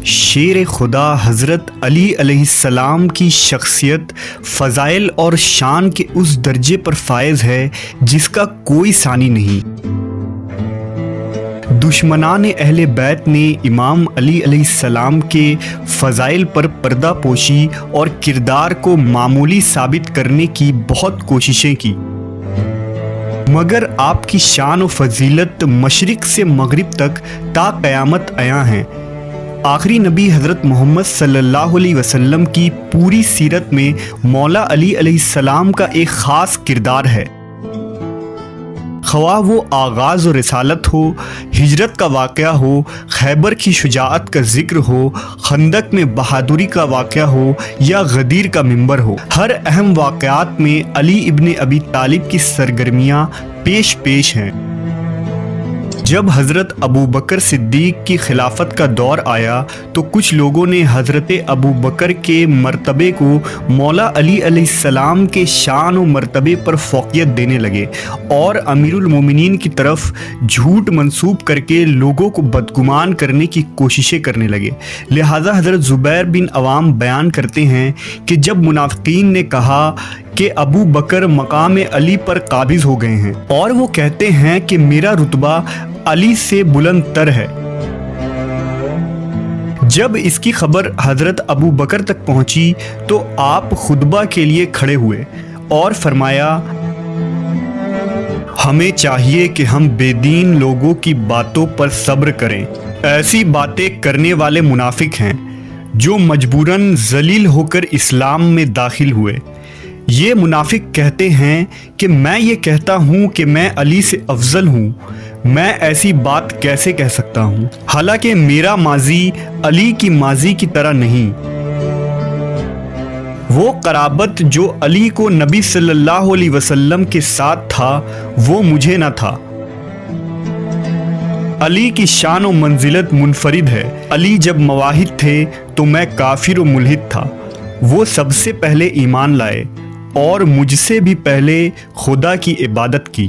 شیر خدا حضرت علی علیہ السلام کی شخصیت فضائل اور شان کے اس درجے پر فائز ہے جس کا کوئی ثانی نہیں۔ دشمنان اہل بیت نے امام علی علیہ السلام کے فضائل پر پردہ پوشی اور کردار کو معمولی ثابت کرنے کی بہت کوششیں کی، مگر آپ کی شان و فضیلت مشرق سے مغرب تک تا قیامت عیاں ہیں۔ آخری نبی حضرت محمد صلی اللہ علیہ وسلم کی پوری سیرت میں مولا علی علیہ السلام کا ایک خاص کردار ہے، خواہ وہ آغاز و رسالت ہو، ہجرت کا واقعہ ہو، خیبر کی شجاعت کا ذکر ہو، خندق میں بہادری کا واقعہ ہو یا غدیر کا منبر ہو۔ ہر اہم واقعات میں علی ابن ابی طالب کی سرگرمیاں پیش ہیں۔ جب حضرت ابو بکر صدیق کی خلافت کا دور آیا تو کچھ لوگوں نے حضرت ابو بکر کے مرتبے کو مولا علی علیہ السلام کے شان و مرتبے پر فوقیت دینے لگے اور امیر المومنین کی طرف جھوٹ منسوب کر کے لوگوں کو بدگمان کرنے کی کوششیں کرنے لگے۔ لہٰذا حضرت زبیر بن عوام بیان کرتے ہیں کہ جب منافقین نے کہا کہ ابو بکر مقام علی پر قابض ہو گئے ہیں اور وہ کہتے ہیں کہ میرا رتبہ علی سے بلند تر ہے، جب اس کی خبر حضرت ابو بکر تک پہنچی تو آپ خطبہ کے لیے کھڑے ہوئے اور فرمایا، ہمیں چاہیے کہ ہم بے دین لوگوں کی باتوں پر صبر کریں۔ ایسی باتیں کرنے والے منافق ہیں جو مجبوراً ذلیل ہو کر اسلام میں داخل ہوئے۔ یہ منافق کہتے ہیں کہ میں یہ کہتا ہوں کہ میں علی سے افضل ہوں، میں ایسی بات کیسے کہہ سکتا ہوں، حالانکہ میرا ماضی علی کی ماضی کی طرح نہیں۔ وہ قرابت جو علی کو نبی صلی اللہ علیہ وسلم کے ساتھ تھا وہ مجھے نہ تھا۔ علی کی شان و منزلت منفرد ہے۔ علی جب مواحد تھے تو میں کافر و ملحد تھا، وہ سب سے پہلے ایمان لائے اور مجھ سے بھی پہلے خدا کی عبادت کی۔